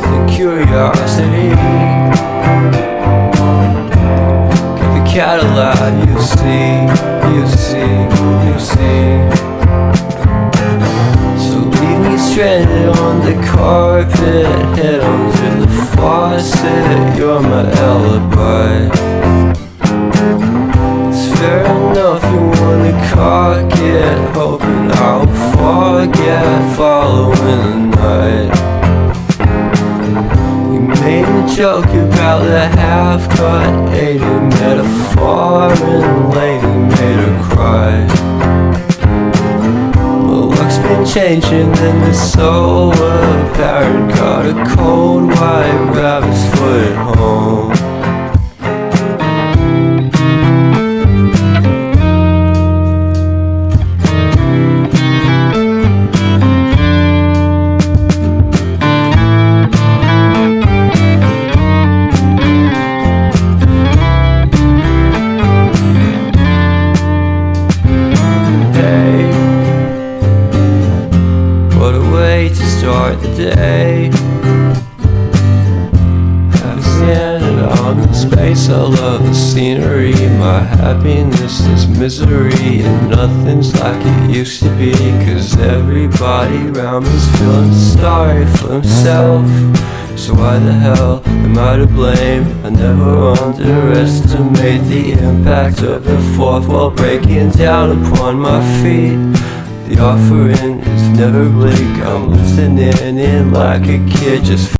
the curiosity. Give a cat a laugh, you see, you see, you see. So leave me stranded on the carpet, head under the faucet. You're my alibi. It's fair enough, you wanna cock it, hoping I'll forget following the night. You made a joke about the half-cut, ate a metaphor and later made her cry. But luck's been changing and it's so apparent. Got a cold white rabbit's foot at home. What a way to start the day. Have standing out in space. I love the scenery. My happiness is misery, and nothing's like it used to be. 'Cause everybody around me's feeling sorry for himself. So why the hell am I to blame? I never underestimate the impact of the fourth wall breaking down upon my feet. The offering is never bleak. I'm listening in like a kid, just